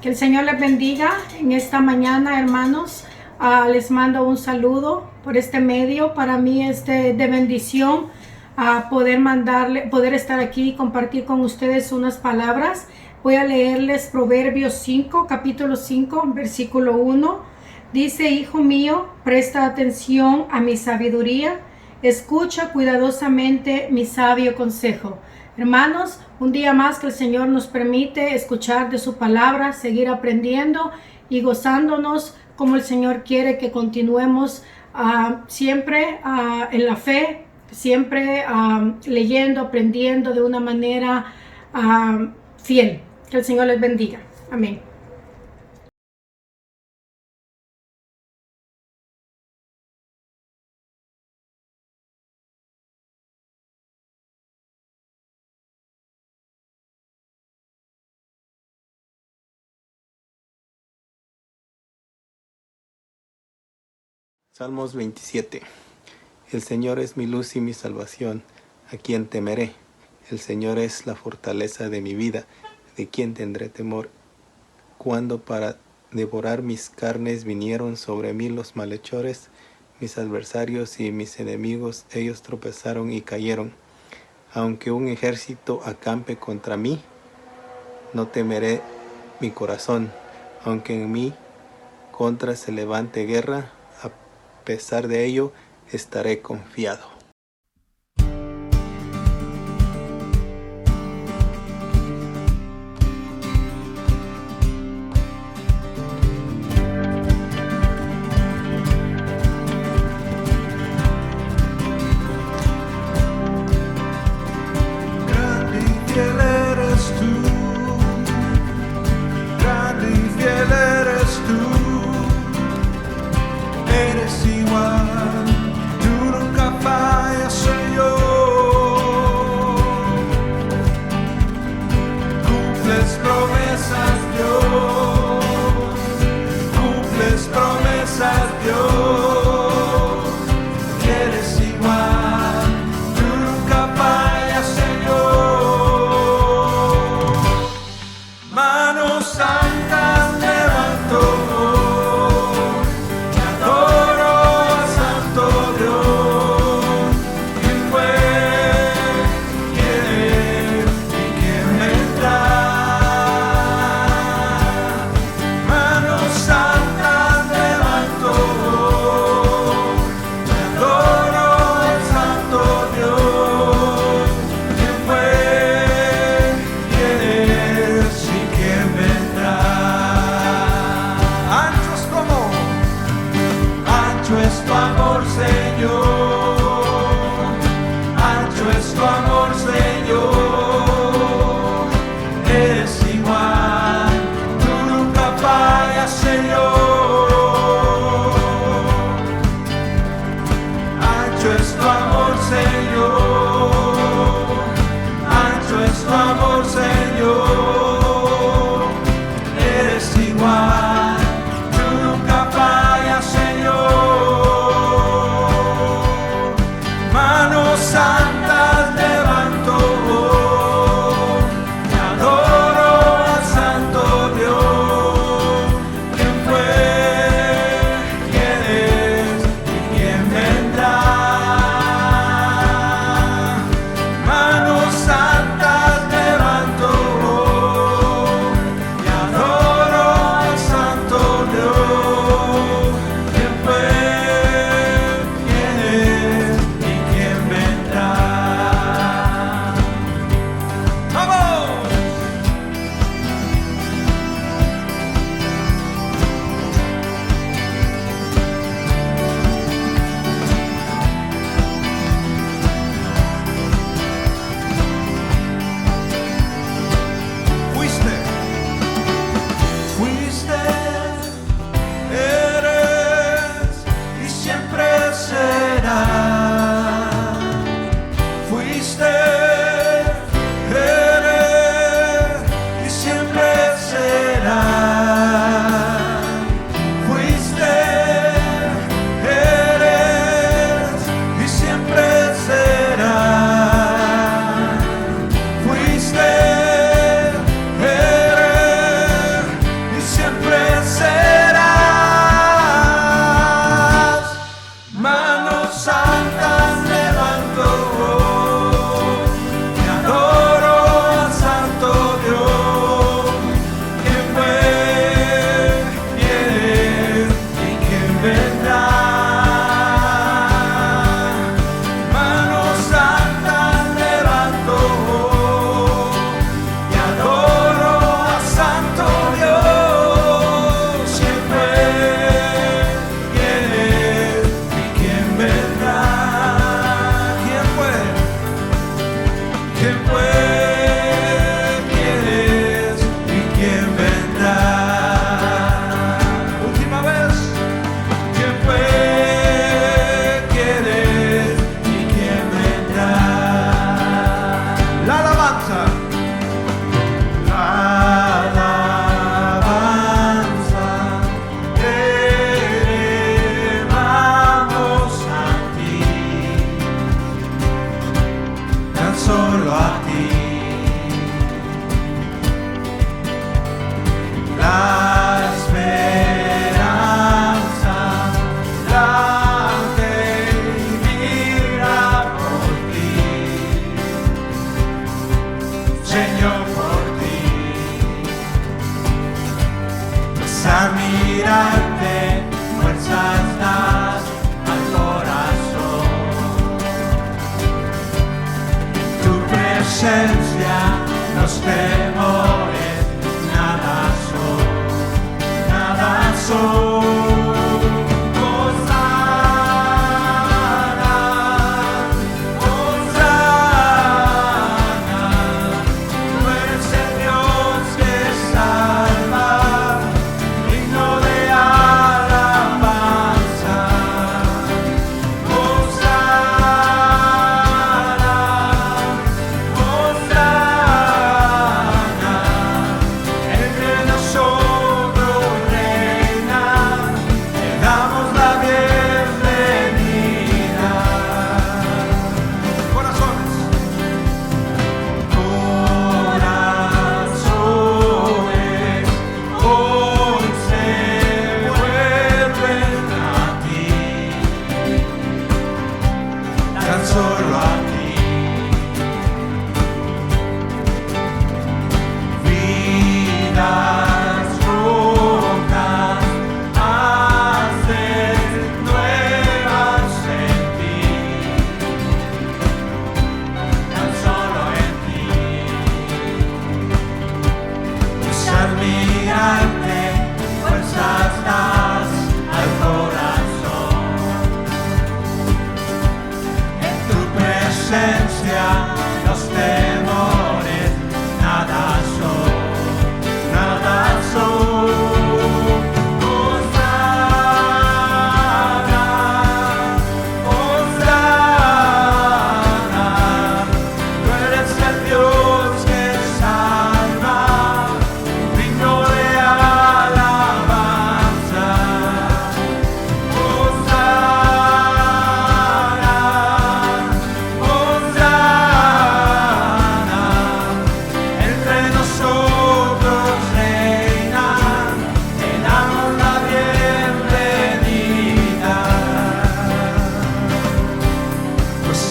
Que el Señor les bendiga en esta mañana, hermanos. Les mando un saludo por este medio. Para mí es de bendición poder estar aquí y compartir con ustedes unas palabras. Voy a leerles Proverbios 5, capítulo 5, versículo 1. Dice: hijo mío, presta atención a mi sabiduría, escucha cuidadosamente mi sabio consejo. Hermanos, un día más que el Señor nos permite escuchar de su palabra, seguir aprendiendo y gozándonos como el Señor quiere que continuemos siempre en la fe, siempre leyendo, aprendiendo de una manera fiel. Que el Señor les bendiga. Amén. Salmos 27. El Señor es mi luz y mi salvación, ¿a quién temeré? El Señor es la fortaleza de mi vida, ¿de quién tendré temor? Cuando para devorar mis carnes vinieron sobre mí los malhechores, mis adversarios y mis enemigos, ellos tropezaron y cayeron. Aunque un ejército acampe contra mí, no temeré mi corazón. Aunque en mí contra se levante guerra, a pesar de ello, estaré confiado. Grande y fiel eres tú, grande y fiel eres tú. Eres igual, tú nunca fallas. mirarte, fuerzas das al corazón. Tu presencia, los temores, nada son, nada son. Solo a ti, vidas rojas hacen nuevas en ti, tan solo en ti. Pues al mirarte, fuerzas das al corazón. Los temores, nada son, nada son. Hosana, Hosana, tú eres el Dios que salva, digno de alabanza.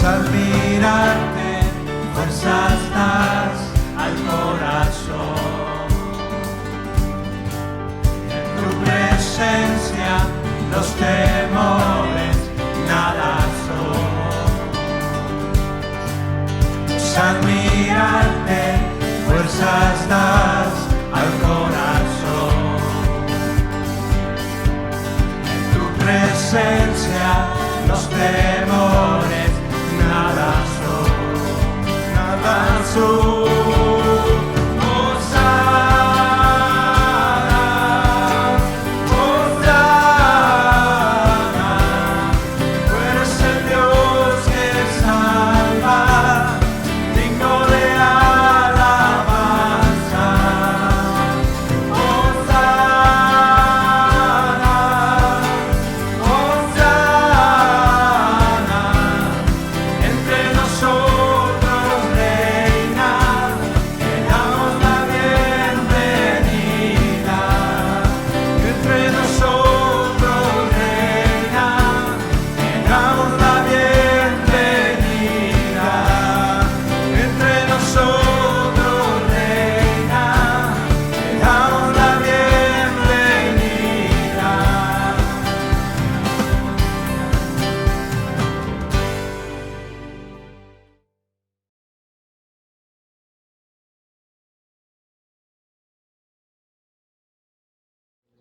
Al mirarte, fuerzas das al corazón. En tu presencia, los temores, nada son. Al mirarte, fuerzas das al corazón. En tu presencia, los temores, nada son, nada son. Hosana, Hosana, tú eres el Dios que salva, digno de alabanza. Hosana, Hosana, entre nosotros reina, te damos la bienvenida. Entre nosotros reina, te damos la bienvenida. Entre nosotros reina, te damos la bienvenida.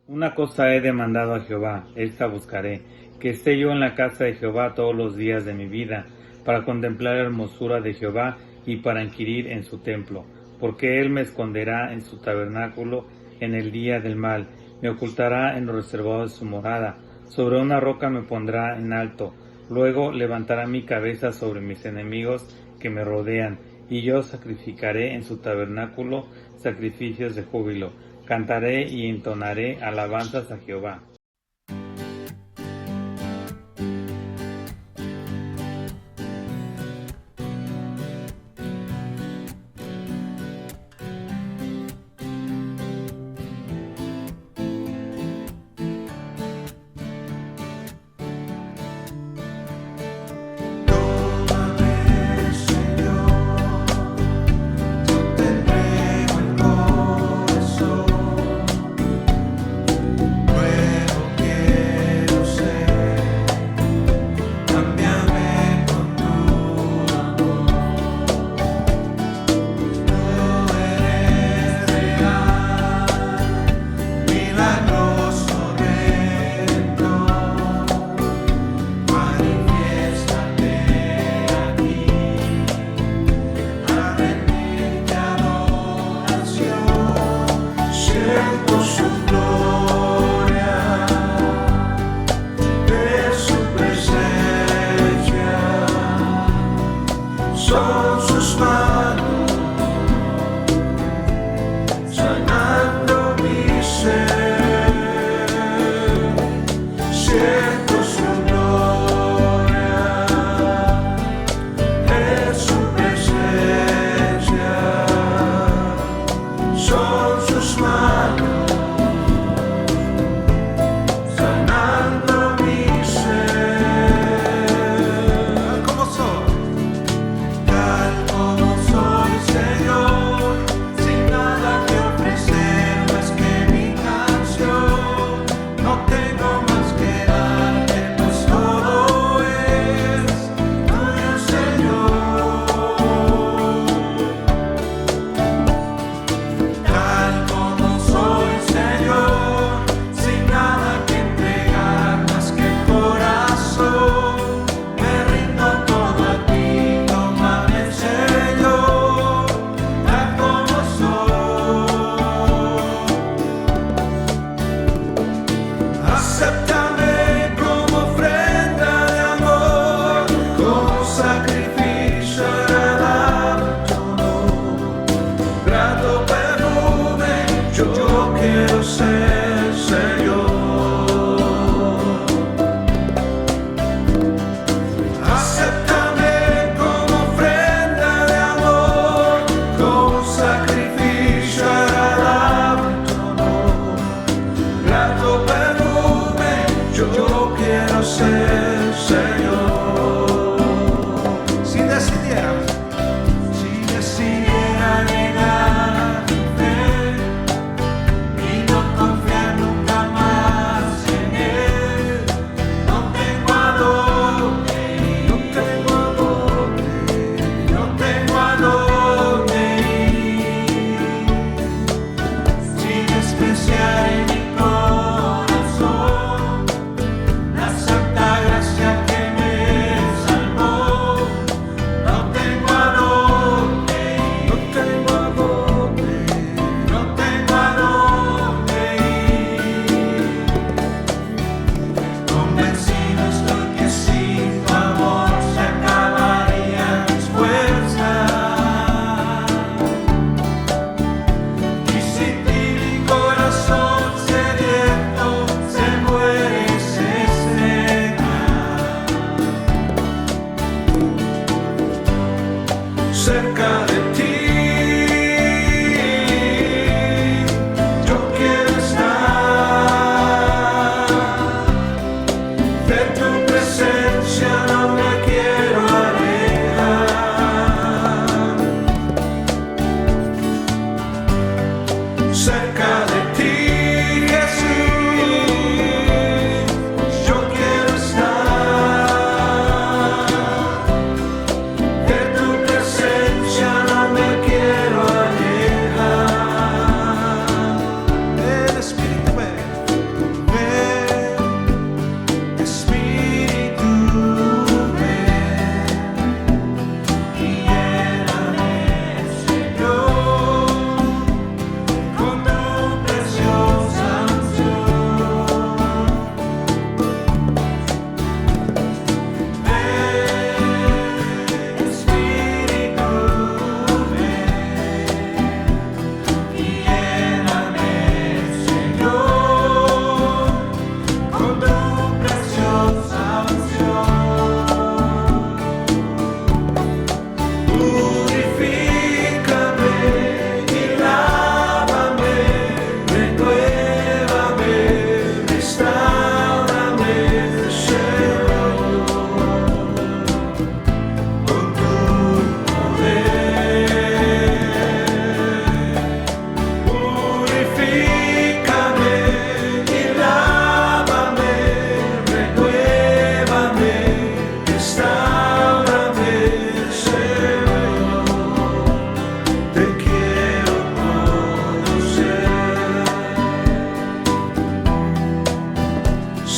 Una cosa he demandado a Jehová, esta buscaré, que esté yo en la casa de Jehová todos los días de mi vida, para contemplar la hermosura de Jehová y para inquirir en su templo. Porque él me esconderá en su tabernáculo en el día del mal, me ocultará en lo reservado de su morada, sobre una roca me pondrá en alto, luego levantará mi cabeza sobre mis enemigos que me rodean, y yo sacrificaré en su tabernáculo sacrificios de júbilo. Cantaré y entonaré alabanzas a Jehová. Señor, yo te entrego el corazón. milagroso redentor, manifiéstate aquí, a rendirte adoración. Siento su gloria, de su presencia, son sus manos sanando mi ser.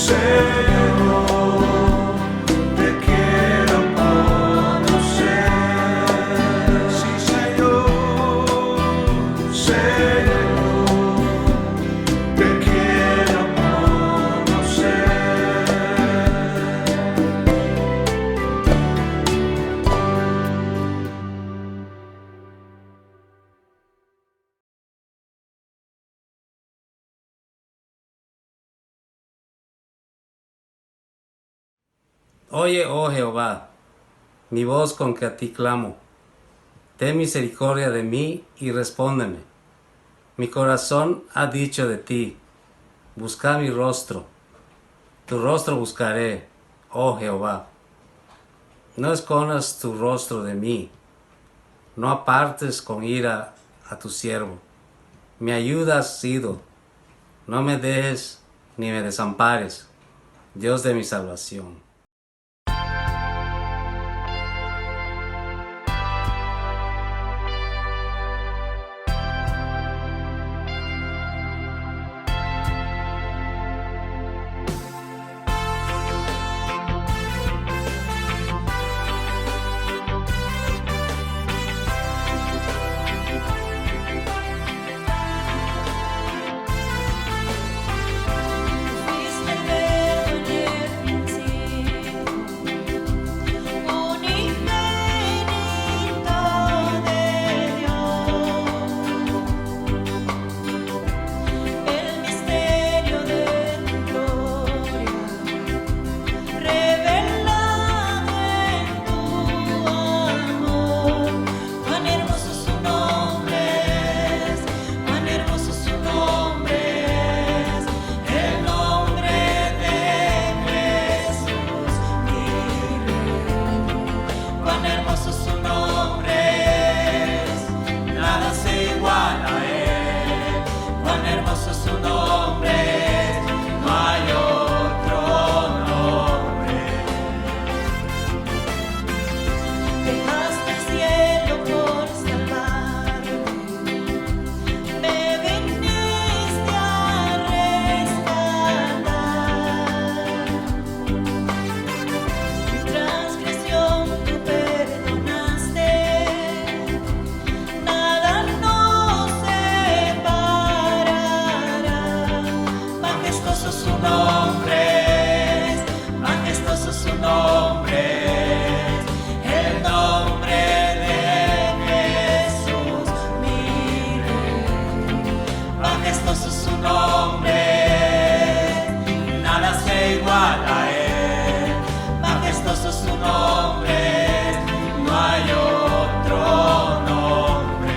Señor, te quiero conocer. Sí, Señor, Señor, te quiero conocer. Oye, oh Jehová, mi voz con que a ti clamo. Ten misericordia de mí y respóndeme. Mi corazón ha dicho de ti, busca mi rostro. Tu rostro buscaré, oh Jehová. No escondas tu rostro de mí. No apartes con ira a tu siervo. Mi ayuda has sido. No me dejes ni me desampares, Dios de mi salvación. Fuiste el verbo en el principio, unigénito de Dios. El misterio de tu gloria, revelado en tu amor. Cuán hermoso su nombre es, cuán hermoso su nombre es, el nombre de Jesús, mi Rey. Cuán hermoso su nombre es, nada se iguala a él. Cuán hermoso su nombre es, no hay otro nombre. Dejaste el cielo por salvarme, me viniste a rescatar. Mi transgresión tú perdonaste, nada nos separará. Majestuoso su nombre es, majestuoso su nombre es, el nombre de Jesús, mi Rey. Majestuoso su nombre es, nada se iguala a él. Majestuoso su nombre es, no hay otro nombre.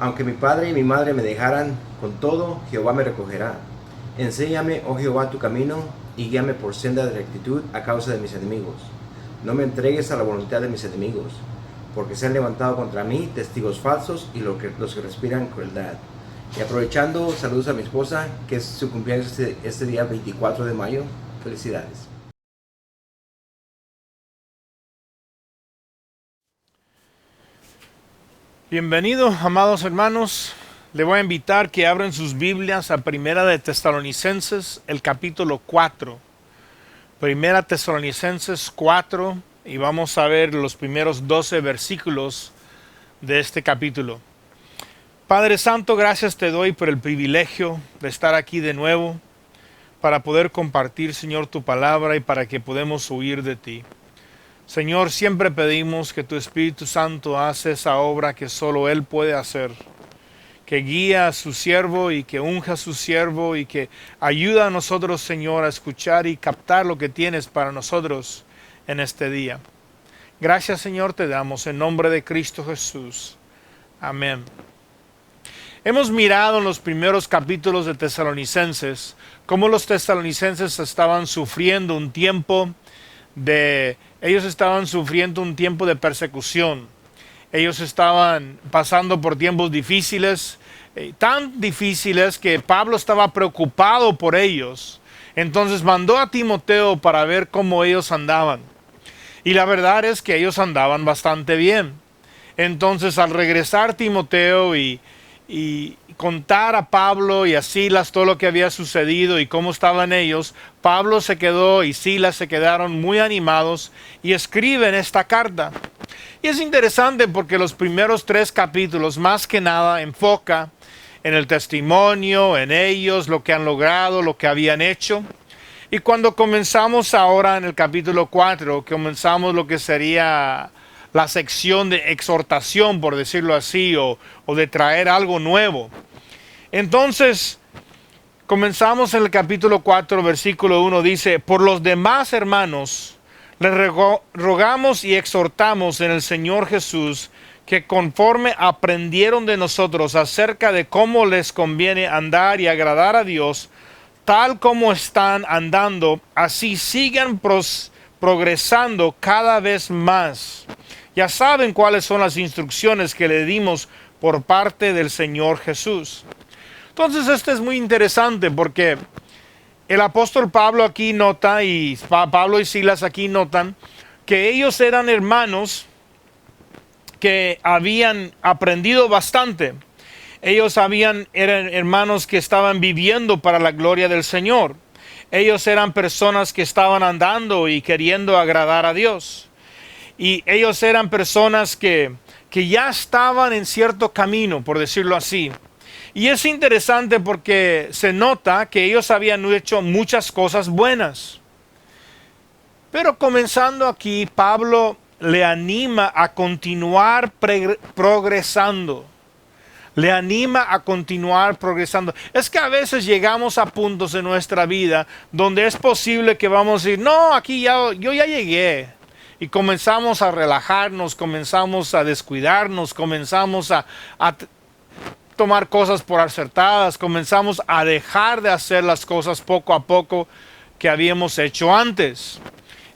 Aunque mi padre y mi madre me dejaran, con todo, Jehová me recogerá. Enséñame, oh Jehová, tu camino, y guíame por senda de rectitud a causa de mis enemigos. No me entregues a la voluntad de mis enemigos, porque se han levantado contra mí testigos falsos y los que respiran crueldad. Y aprovechando, saludos a mi esposa, que es su cumpleaños este día 24 de mayo. Felicidades. Bienvenidos, amados hermanos. Le voy a invitar que abran sus Biblias a Primera de Tesalonicenses, el capítulo 4. Primera Tesalonicenses 4, y vamos a ver los primeros 12 versículos de este capítulo. Padre Santo, gracias te doy por el privilegio de estar aquí de nuevo para poder compartir, Señor, tu palabra y para que podamos huir de ti. Señor, siempre pedimos que tu Espíritu Santo hace esa obra que solo Él puede hacer, que guía a su siervo y que unja a su siervo y que ayuda a nosotros, Señor, a escuchar y captar lo que tienes para nosotros en este día. Gracias, Señor, te damos en nombre de Cristo Jesús. Amén. Hemos mirado en los primeros capítulos de Tesalonicenses cómo los tesalonicenses estaban sufriendo un tiempo de persecución. Ellos estaban pasando por tiempos difíciles, tan difíciles que Pablo estaba preocupado por ellos. Entonces mandó a Timoteo para ver cómo ellos andaban. Y la verdad es que ellos andaban bastante bien. Entonces al regresar Timoteo y contar a Pablo y a Silas todo lo que había sucedido y cómo estaban ellos, Pablo se quedó y Silas se quedaron muy animados y escriben esta carta. Y es interesante porque los primeros 3 capítulos más que nada enfoca en el testimonio, en ellos, lo que han logrado, lo que habían hecho. Y cuando comenzamos ahora en el capítulo 4, comenzamos lo que sería la sección de exhortación, por decirlo así, o de traer algo nuevo. Entonces, comenzamos en el capítulo 4, versículo 1, dice: por los demás hermanos, les rogamos y exhortamos en el Señor Jesús, que conforme aprendieron de nosotros acerca de cómo les conviene andar y agradar a Dios, tal como están andando, así sigan progresando cada vez más. Ya saben cuáles son las instrucciones que le dimos por parte del Señor Jesús. Entonces esto es muy interesante porque el apóstol Pablo aquí nota, y Pablo y Silas aquí notan, que ellos eran hermanos que habían aprendido bastante. Ellos eran hermanos que estaban viviendo para la gloria del Señor. Ellos eran personas que estaban andando y queriendo agradar a Dios. Y ellos eran personas que ya estaban en cierto camino, por decirlo así. Y es interesante porque se nota que ellos habían hecho muchas cosas buenas. Pero comenzando aquí, Pablo le anima a continuar progresando. Le anima a continuar progresando. Es que a veces llegamos a puntos en nuestra vida donde es posible que vamos a decir: no, aquí yo ya llegué. Y comenzamos a relajarnos, comenzamos a descuidarnos, comenzamos a tomar cosas por acertadas, comenzamos a dejar de hacer las cosas poco a poco que habíamos hecho antes.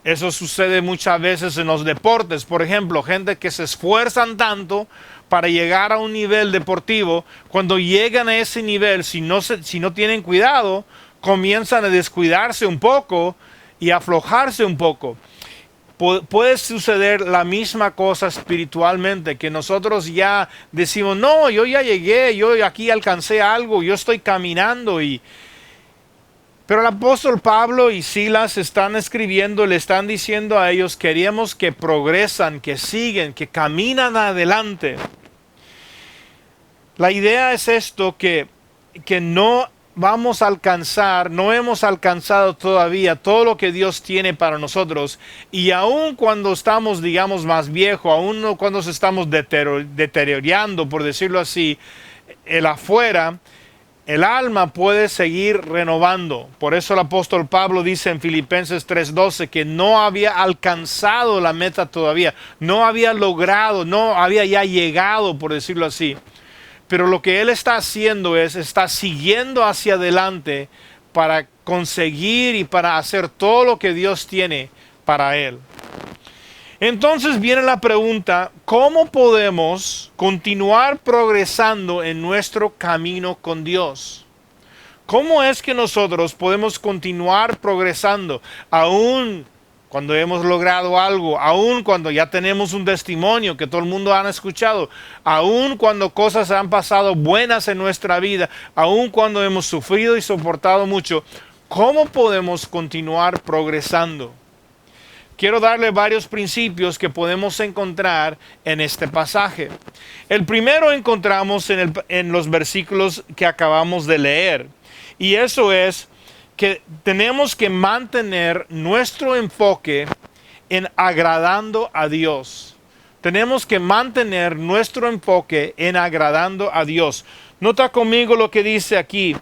Eso sucede muchas veces en los deportes. Por ejemplo, gente que se esfuerzan tanto para llegar a un nivel deportivo, cuando llegan a ese nivel, si no tienen cuidado, comienzan a descuidarse un poco y a aflojarse un poco. Puede suceder la misma cosa espiritualmente, que nosotros ya decimos: no, yo ya llegué, yo aquí alcancé algo, yo estoy caminando. Pero el apóstol Pablo y Silas están escribiendo, le están diciendo a ellos: queremos que progresan, que siguen, que caminan adelante. La idea es esto, que no vamos a alcanzar, no hemos alcanzado todavía todo lo que Dios tiene para nosotros, y aun cuando estamos, digamos, más viejos, aun cuando nos estamos deteriorando, por decirlo así, el afuera, el alma puede seguir renovando. Por eso el apóstol Pablo dice en Filipenses 3:12 que no había alcanzado la meta todavía, no había logrado, no había ya llegado, por decirlo así. pero lo que él está haciendo está siguiendo hacia adelante para conseguir y para hacer todo lo que Dios tiene para él. Entonces viene la pregunta, ¿cómo podemos continuar progresando en nuestro camino con Dios? ¿Cómo es que nosotros podemos continuar progresando aún cuando hemos logrado algo, aún cuando ya tenemos un testimonio que todo el mundo ha escuchado, aún cuando cosas han pasado buenas en nuestra vida, aún cuando hemos sufrido y soportado mucho? ¿Cómo podemos continuar progresando? Quiero darle varios principios que podemos encontrar en este pasaje. El primero encontramos en los versículos que acabamos de leer. Y eso es que tenemos que mantener nuestro enfoque en agradando a Dios. Tenemos que mantener nuestro enfoque en agradando a Dios. Nota conmigo lo que dice aquí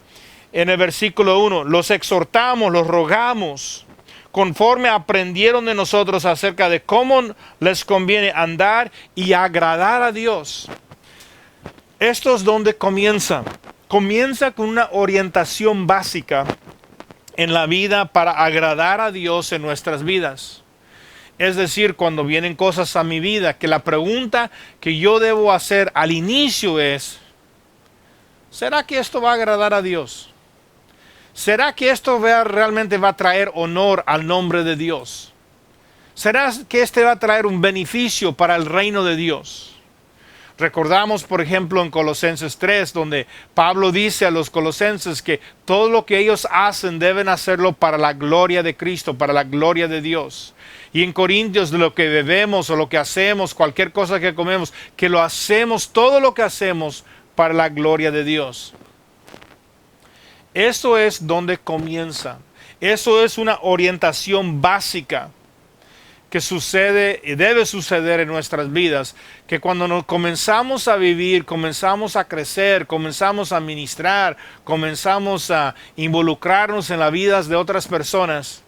en el versículo 1. Los exhortamos, los rogamos, conforme aprendieron de nosotros acerca de cómo les conviene andar y agradar a Dios. Esto es donde comienza. Comienza con una orientación básica en la vida para agradar a Dios en nuestras vidas. Es decir, cuando vienen cosas a mi vida, que la pregunta que yo debo hacer al inicio es, ¿será que esto va a agradar a Dios? ¿Será que esto realmente va a traer honor al nombre de Dios? ¿Será que este va a traer un beneficio para el reino de Dios? Recordamos, por ejemplo, en Colosenses 3, donde Pablo dice a los colosenses que todo lo que ellos hacen deben hacerlo para la gloria de Cristo, para la gloria de Dios. Y en Corintios, lo que bebemos o lo que hacemos, cualquier cosa que comemos, que lo hacemos, todo lo que hacemos para la gloria de Dios. Eso es donde comienza. Eso es una orientación básica que sucede y debe suceder en nuestras vidas, que cuando nos comenzamos a vivir, comenzamos a crecer, comenzamos a ministrar, comenzamos a involucrarnos en las vidas de otras personas,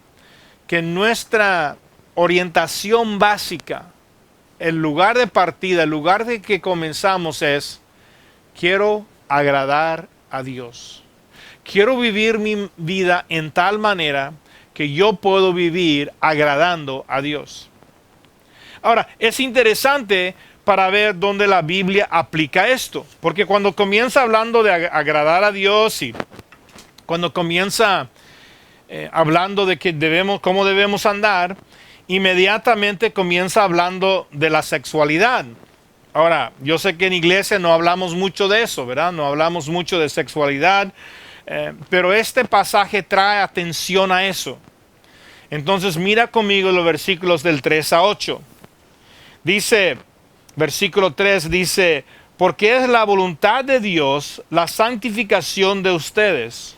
que nuestra orientación básica, el lugar de partida, el lugar de que comenzamos es, quiero agradar a Dios. Quiero vivir mi vida en tal manera que yo puedo vivir agradando a Dios. Ahora, es interesante para ver dónde la Biblia aplica esto, porque cuando comienza hablando de agradar a Dios y cuando comienza hablando de cómo debemos andar, inmediatamente comienza hablando de la sexualidad. Ahora, yo sé que en iglesia no hablamos mucho de eso, ¿verdad? No hablamos mucho de sexualidad, pero este pasaje trae atención a eso. Entonces mira conmigo los versículos del 3 a 8. Dice, versículo 3 dice, porque es la voluntad de Dios la santificación de ustedes,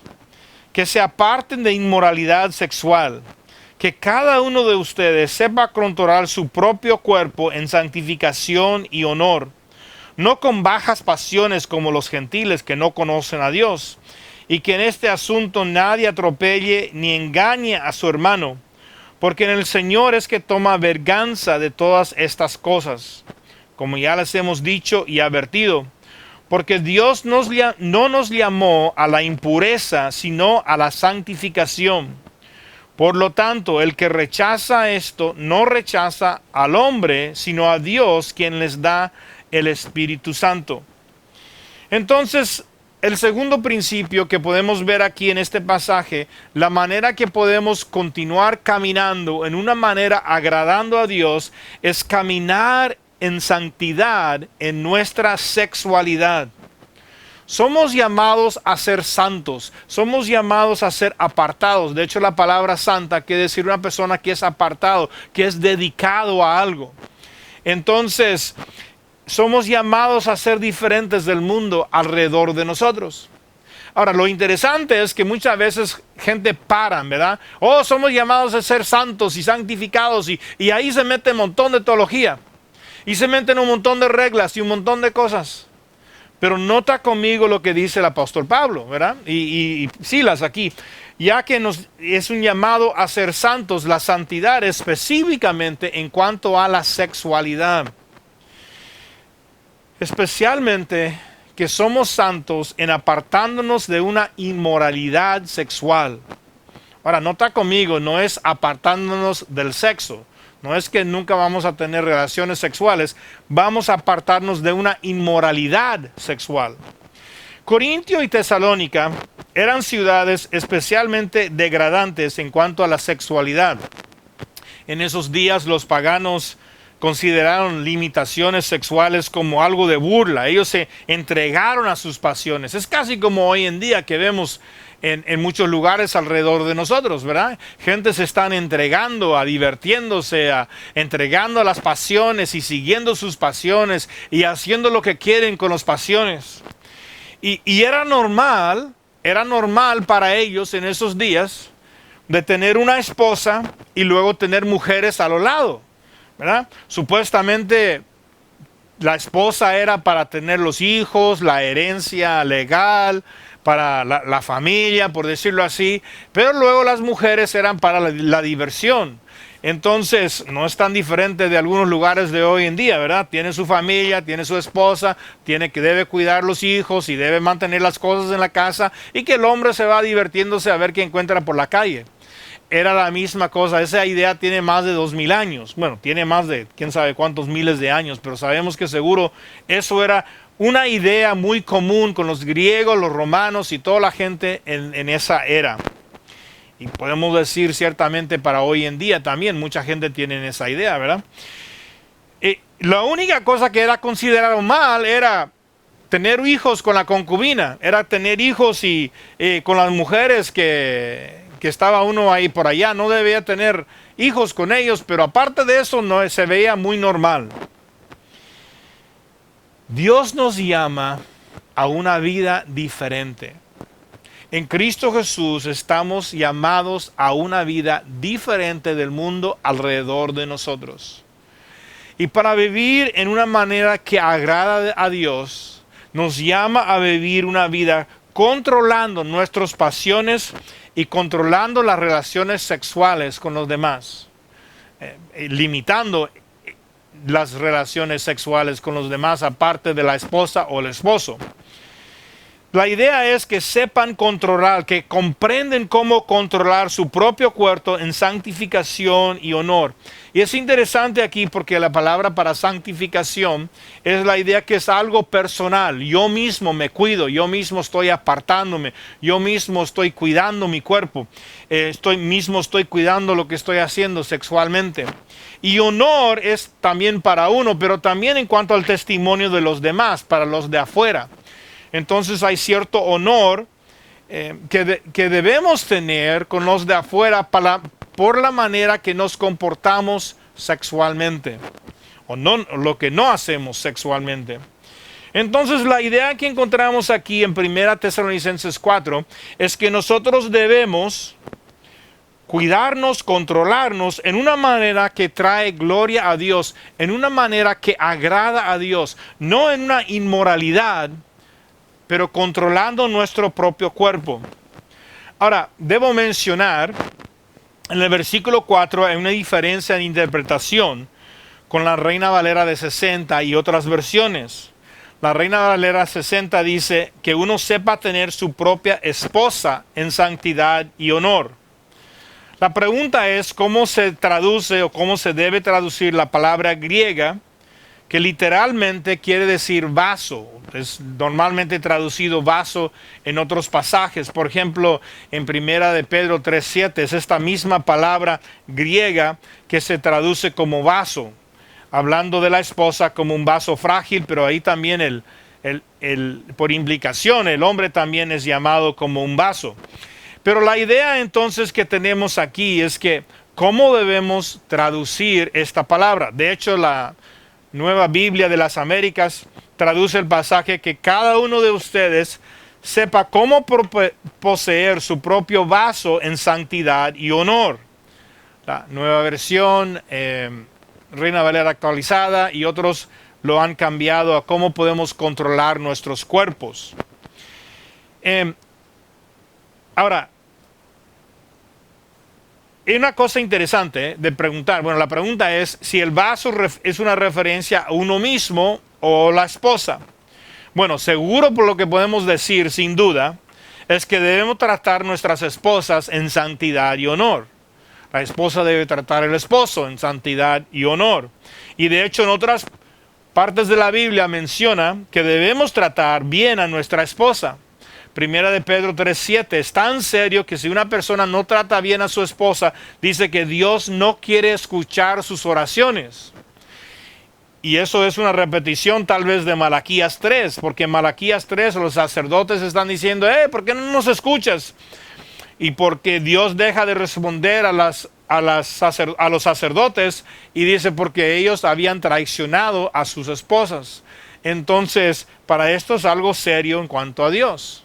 que se aparten de inmoralidad sexual, que cada uno de ustedes sepa controlar su propio cuerpo en santificación y honor, no con bajas pasiones como los gentiles que no conocen a Dios, y que en este asunto nadie atropelle ni engañe a su hermano, porque en el Señor es que toma venganza de todas estas cosas, como ya les hemos dicho y advertido, porque Dios no nos llamó a la impureza, sino a la santificación. Por lo tanto, el que rechaza esto no rechaza al hombre, sino a Dios, quien les da el Espíritu Santo. Entonces, el segundo principio que podemos ver aquí en este pasaje, la manera que podemos continuar caminando en una manera agradando a Dios, es caminar en santidad en nuestra sexualidad. Somos llamados a ser santos, somos llamados a ser apartados. De hecho, la palabra santa quiere decir una persona que es apartado, que es dedicado a algo. Entonces, somos llamados a ser diferentes del mundo alrededor de nosotros. Ahora, lo interesante es que muchas veces gente para, ¿verdad? Oh, somos llamados a ser santos y santificados y ahí se mete un montón de teología. Y se meten un montón de reglas y un montón de cosas. Pero nota conmigo lo que dice el apóstol Pablo, ¿verdad? Y Silas aquí. Ya que es un llamado a ser santos, la santidad específicamente en cuanto a la sexualidad. Especialmente que somos santos en apartándonos de una inmoralidad sexual. Ahora, nota conmigo, no es apartándonos del sexo. No es que nunca vamos a tener relaciones sexuales, vamos a apartarnos de una inmoralidad sexual. Corintio y Tesalónica eran ciudades especialmente degradantes en cuanto a la sexualidad. En esos días los paganos consideraron limitaciones sexuales como algo de burla. Ellos se entregaron a sus pasiones. Es casi como hoy en día que vemos en muchos lugares alrededor de nosotros, ¿verdad? Gente se están entregando, divirtiéndose, entregando a las pasiones y siguiendo sus pasiones y haciendo lo que quieren con las pasiones. Y era normal para ellos en esos días de tener una esposa y luego tener mujeres a los lados, ¿verdad? Supuestamente la esposa era para tener los hijos, la herencia legal, para la familia, por decirlo así, pero luego las mujeres eran para la diversión. Entonces, no es tan diferente de algunos lugares de hoy en día, ¿verdad? Tiene su familia, tiene su esposa, debe cuidar los hijos y debe mantener las cosas en la casa, y que el hombre se va divirtiéndose a ver qué encuentra por la calle. Era la misma cosa. Esa idea tiene más de 2000 años. Bueno, tiene más de quién sabe cuántos miles de años, pero sabemos que seguro eso era una idea muy común con los griegos, los romanos y toda la gente en esa era. Y podemos decir ciertamente para hoy en día también mucha gente tiene esa idea, ¿verdad? La única cosa que era considerado mal era tener hijos con la concubina, era tener hijos y con las mujeres que estaba uno ahí por allá. No debía tener hijos con ellos, pero aparte de eso no se veía muy normal. Dios nos llama a una vida diferente. En Cristo Jesús estamos llamados a una vida diferente del mundo alrededor de nosotros. Y para vivir en una manera que agrada a Dios, nos llama a vivir una vida controlando nuestras pasiones y controlando las relaciones sexuales con los demás. Limitando las relaciones sexuales con los demás aparte de la esposa o el esposo. La idea es que sepan controlar, que comprenden cómo controlar su propio cuerpo en santificación y honor. Y es interesante aquí porque la palabra para santificación es la idea que es algo personal. Yo mismo me cuido, yo mismo estoy apartándome, yo mismo estoy cuidando mi cuerpo, estoy cuidando lo que estoy haciendo sexualmente. Y honor es también para uno, pero también en cuanto al testimonio de los demás, para los de afuera. Entonces hay cierto honor que debemos tener con los de afuera por la manera que nos comportamos sexualmente, o no, lo que no hacemos sexualmente. Entonces la idea que encontramos aquí en 1 Tesalonicenses 4 es que nosotros debemos cuidarnos, controlarnos en una manera que trae gloria a Dios, en una manera que agrada a Dios, no en una inmoralidad, pero controlando nuestro propio cuerpo. Ahora, debo mencionar, en el versículo 4 hay una diferencia en interpretación con la Reina Valera de 60 y otras versiones. La Reina Valera 60 dice que uno sepa tener su propia esposa en santidad y honor. La pregunta es cómo se traduce o cómo se debe traducir la palabra griega, que literalmente quiere decir vaso. Es normalmente traducido vaso en otros pasajes. Por ejemplo, en 1 de Pedro 3:7 es esta misma palabra griega que se traduce como vaso, hablando de la esposa como un vaso frágil, pero ahí también por implicación el hombre también es llamado como un vaso. Pero la idea entonces que tenemos aquí es que cómo debemos traducir esta palabra. De hecho, la Nueva Biblia de las Américas traduce el pasaje que cada uno de ustedes sepa cómo poseer su propio vaso en santidad y honor. La Nueva Versión, Reina Valera actualizada y otros lo han cambiado a cómo podemos controlar nuestros cuerpos. Ahora, hay una cosa interesante de preguntar. Bueno, la pregunta es si el vaso es una referencia a uno mismo o la esposa. Bueno, seguro por lo que podemos decir, sin duda, es que debemos tratar nuestras esposas en santidad y honor. La esposa debe tratar al esposo en santidad y honor. Y de hecho en otras partes de la Biblia menciona que debemos tratar bien a nuestra esposa. Primera de Pedro 3:7 es tan serio que si una persona no trata bien a su esposa, dice que Dios no quiere escuchar sus oraciones. Y eso es una repetición tal vez de Malaquías 3, porque en Malaquías 3 los sacerdotes están diciendo, ¿por qué no nos escuchas? Y porque Dios deja de responder a los sacerdotes y dice porque ellos habían traicionado a sus esposas. Entonces, para esto es algo serio en cuanto a Dios.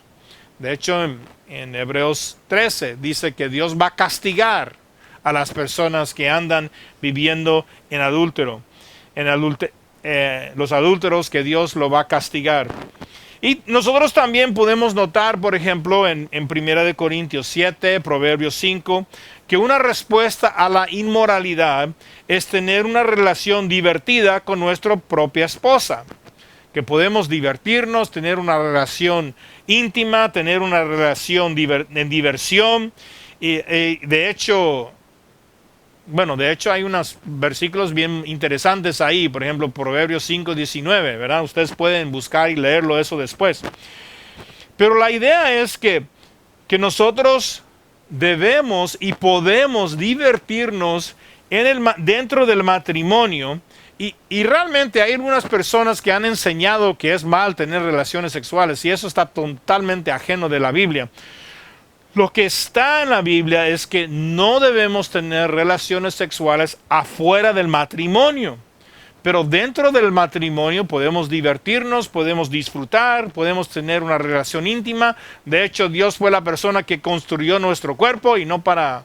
De hecho, en Hebreos 13 dice que Dios va a castigar a las personas que andan viviendo en adúltero. Los adúlteros, que Dios lo va a castigar. Y nosotros también podemos notar, por ejemplo, en 1 Corintios 7, Proverbios 5, que una respuesta a la inmoralidad es tener una relación divertida con nuestra propia esposa. Que podemos divertirnos, tener una relación íntima, tener una relación en diversión. Y de hecho hay unos versículos bien interesantes ahí, por ejemplo, Proverbios 5:19, ¿verdad? Ustedes pueden buscar y leerlo eso después. Pero la idea es que nosotros debemos y podemos divertirnos dentro del matrimonio. Y realmente hay algunas personas que han enseñado que es mal tener relaciones sexuales y eso está totalmente ajeno de la Biblia. Lo que está en la Biblia es que no debemos tener relaciones sexuales afuera del matrimonio. Pero dentro del matrimonio podemos divertirnos, podemos disfrutar, podemos tener una relación íntima. De hecho, Dios fue la persona que construyó nuestro cuerpo y no para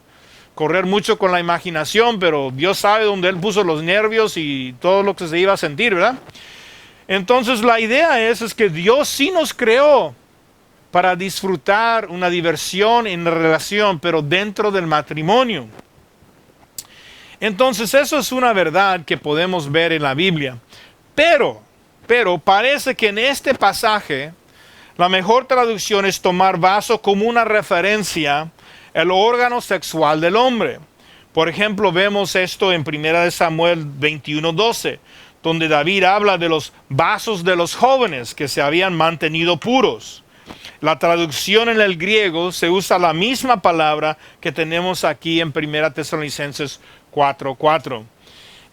correr mucho con la imaginación, pero Dios sabe dónde Él puso los nervios y todo lo que se iba a sentir, ¿verdad? Entonces la idea es que Dios sí nos creó para disfrutar una diversión en la relación, pero dentro del matrimonio. Entonces eso es una verdad que podemos ver en la Biblia. Pero parece que en este pasaje la mejor traducción es tomar vaso como una referencia al órgano sexual del hombre. Por ejemplo, vemos esto en 1 Samuel 21:12, donde David habla de los vasos de los jóvenes que se habían mantenido puros. La traducción en el griego se usa la misma palabra que tenemos aquí en 1 Tesalonicenses 4:4.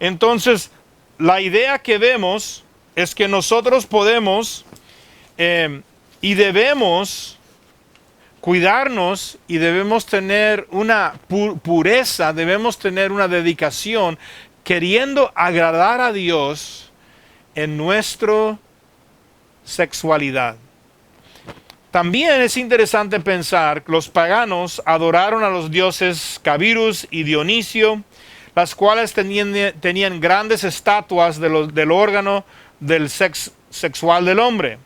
Entonces, la idea que vemos es que nosotros podemos y debemos cuidarnos y debemos tener una pureza, debemos tener una dedicación queriendo agradar a Dios en nuestra sexualidad. También es interesante pensar que los paganos adoraron a los dioses Cabirus y Dionisio, las cuales tenían grandes estatuas del órgano del sexual del hombre.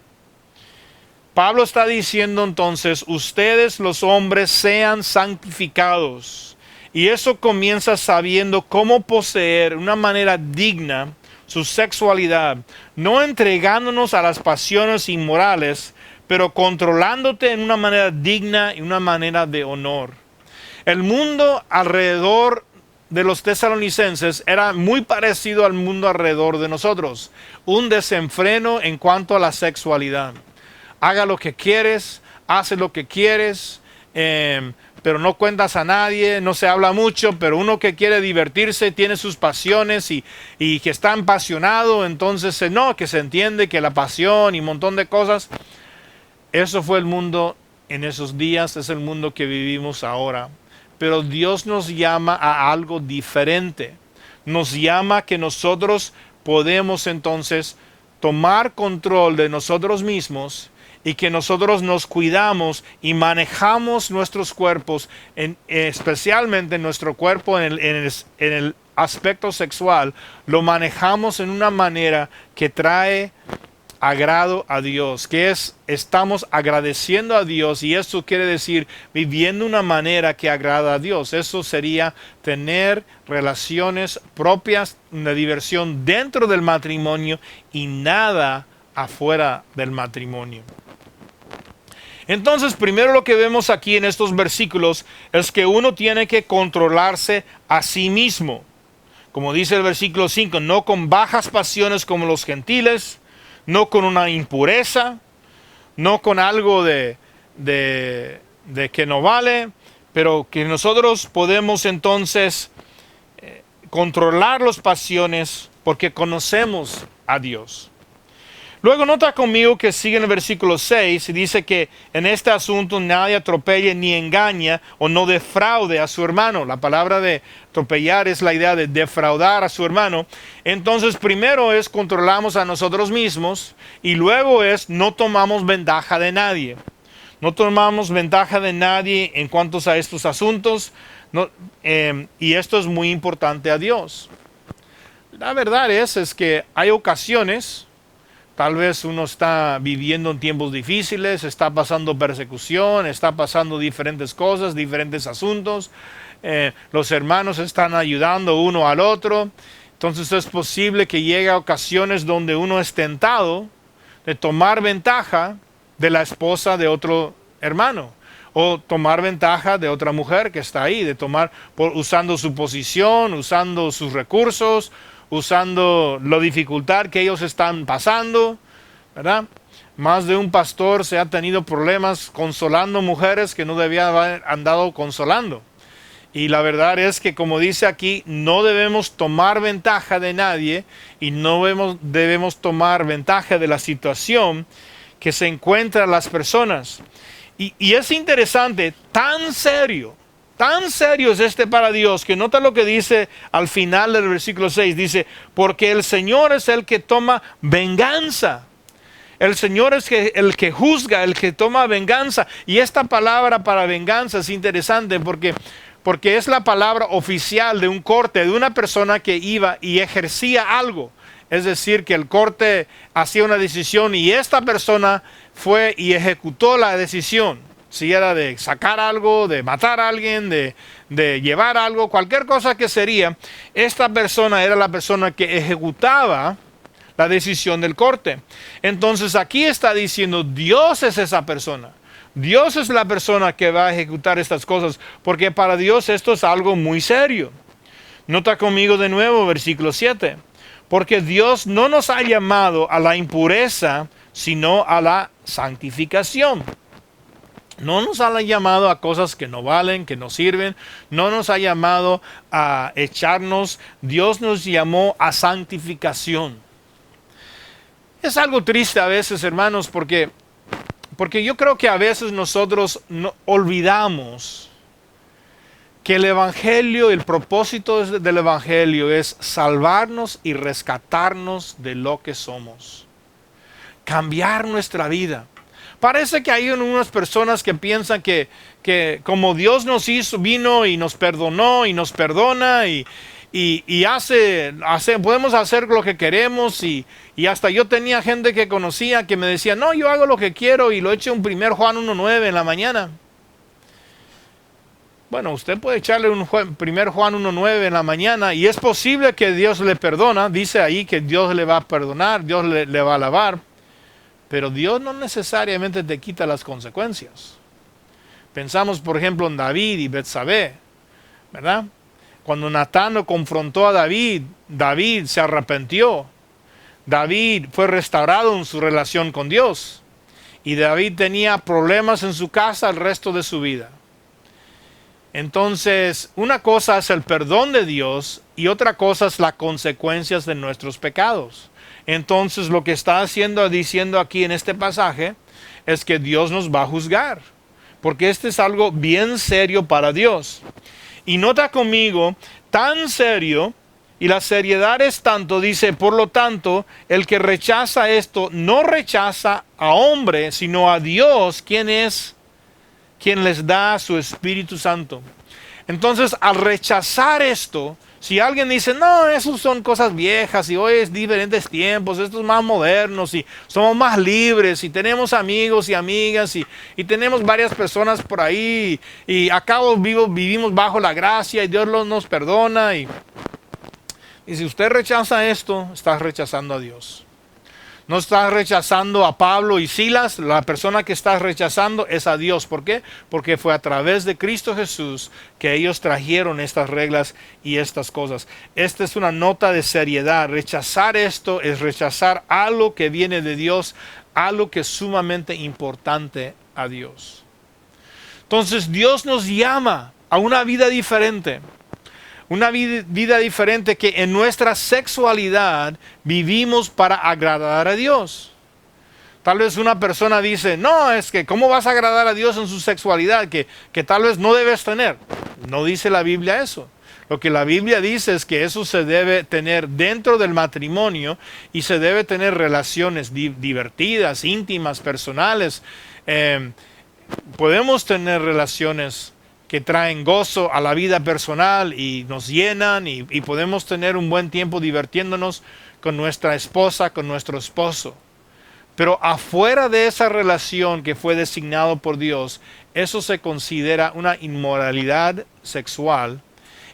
Pablo está diciendo entonces, ustedes los hombres sean santificados. Y eso comienza sabiendo cómo poseer de una manera digna su sexualidad, no entregándonos a las pasiones inmorales, pero controlándote en una manera digna y una manera de honor. El mundo alrededor de los tesalonicenses era muy parecido al mundo alrededor de nosotros. Un desenfreno en cuanto a la sexualidad. Haga lo que quieres, hace lo que quieres, pero no cuentas a nadie, no se habla mucho, pero uno que quiere divertirse, tiene sus pasiones y que está apasionado, entonces que se entiende que la pasión y un montón de cosas. Eso fue el mundo en esos días, es el mundo que vivimos ahora. Pero Dios nos llama a algo diferente. Nos llama que nosotros podemos entonces tomar control de nosotros mismos y que nosotros nos cuidamos y manejamos nuestros cuerpos, especialmente nuestro cuerpo en el aspecto sexual, lo manejamos en una manera que trae agrado a Dios, que estamos agradeciendo a Dios, y eso quiere decir viviendo una manera que agrada a Dios. Eso sería tener relaciones propias, una diversión dentro del matrimonio y nada afuera del matrimonio. Entonces, primero lo que vemos aquí en estos versículos es que uno tiene que controlarse a sí mismo. Como dice el versículo 5, no con bajas pasiones como los gentiles, no con una impureza, no con algo de que no vale, pero que nosotros podemos entonces controlar las pasiones porque conocemos a Dios. Luego nota conmigo que sigue en el versículo 6 y dice que en este asunto nadie atropelle ni engaña o no defraude a su hermano. La palabra de atropellar es la idea de defraudar a su hermano. Entonces primero es controlamos a nosotros mismos y luego es no tomamos ventaja de nadie. No tomamos ventaja de nadie en cuanto a estos asuntos y esto es muy importante a Dios. La verdad es que hay ocasiones. Tal vez uno está viviendo en tiempos difíciles, está pasando persecución, está pasando diferentes cosas, diferentes asuntos. Los hermanos están ayudando uno al otro. Entonces es posible que llegue a ocasiones donde uno es tentado de tomar ventaja de la esposa de otro hermano. O tomar ventaja de otra mujer que está ahí, usando su posición, usando sus recursos, usando la dificultad que ellos están pasando, ¿verdad? Más de un pastor se ha tenido problemas consolando mujeres que no debía haber andado consolando. Y la verdad es que, como dice aquí, no debemos tomar ventaja de nadie y no debemos tomar ventaja de la situación que se encuentran las personas. Y es interesante, tan serio es este para Dios, que nota lo que dice al final del versículo 6, dice, porque el Señor es el que toma venganza. El Señor es el que juzga, el que toma venganza. Y esta palabra para venganza es interesante porque es la palabra oficial de un corte, de una persona que iba y ejercía algo. Es decir, que el corte hacía una decisión y esta persona fue y ejecutó la decisión. Si era de sacar algo, de matar a alguien, de llevar algo, cualquier cosa que sería, esta persona era la persona que ejecutaba la decisión del corte. Entonces aquí está diciendo, Dios es esa persona. Dios es la persona que va a ejecutar estas cosas, porque para Dios esto es algo muy serio. Nota conmigo de nuevo versículo 7. Porque Dios no nos ha llamado a la impureza, sino a la santificación. No nos ha llamado a cosas que no valen, que no sirven. No nos ha llamado a echarnos. Dios nos llamó a santificación. Es algo triste a veces, hermanos, porque yo creo que a veces nosotros olvidamos que el Evangelio, el propósito del Evangelio es salvarnos y rescatarnos de lo que somos. Cambiar nuestra vida. Parece que hay unas personas que piensan que como Dios nos vino y nos perdonó y nos perdona y podemos hacer lo que queremos y hasta yo tenía gente que conocía que me decía, no, yo hago lo que quiero y lo eché un 1 Juan 1:9 en la mañana. Bueno, usted puede echarle un 1 Juan 1:9 en la mañana y es posible que Dios le perdona, dice ahí que Dios le va a perdonar, Dios le va a alabar. Pero Dios no necesariamente te quita las consecuencias. Pensamos, por ejemplo, en David y Betsabé, ¿verdad? Cuando Natán lo confrontó a David, David se arrepintió. David fue restaurado en su relación con Dios. Y David tenía problemas en su casa el resto de su vida. Entonces, una cosa es el perdón de Dios y otra cosa es las consecuencias de nuestros pecados. Entonces lo que está diciendo aquí en este pasaje es que Dios nos va a juzgar, porque este es algo bien serio para Dios. Y nota conmigo, tan serio, y la seriedad es tanto, dice, por lo tanto, el que rechaza esto no rechaza a hombre, sino a Dios, quien les da su Espíritu Santo. Entonces, al rechazar esto, si alguien dice, no, esos son cosas viejas y hoy es diferentes tiempos, esto es más modernos y somos más libres y tenemos amigos y amigas y tenemos varias personas por ahí y acá vivimos bajo la gracia y Dios nos perdona. Y si usted rechaza esto, está rechazando a Dios. No estás rechazando a Pablo y Silas, la persona que estás rechazando es a Dios. ¿Por qué? Porque fue a través de Cristo Jesús que ellos trajeron estas reglas y estas cosas. Esta es una nota de seriedad. Rechazar esto es rechazar algo que viene de Dios, algo que es sumamente importante a Dios. Entonces Dios nos llama a una vida diferente. Una vida diferente, que en nuestra sexualidad vivimos para agradar a Dios. Tal vez una persona dice, no, es que ¿cómo vas a agradar a Dios en su sexualidad? Que tal vez no debes tener. No dice la Biblia eso. Lo que la Biblia dice es que eso se debe tener dentro del matrimonio y se debe tener relaciones divertidas, íntimas, personales. Podemos tener relaciones que traen gozo a la vida personal y nos llenan y podemos tener un buen tiempo divirtiéndonos con nuestra esposa, con nuestro esposo. Pero afuera de esa relación que fue designado por Dios, eso se considera una inmoralidad sexual.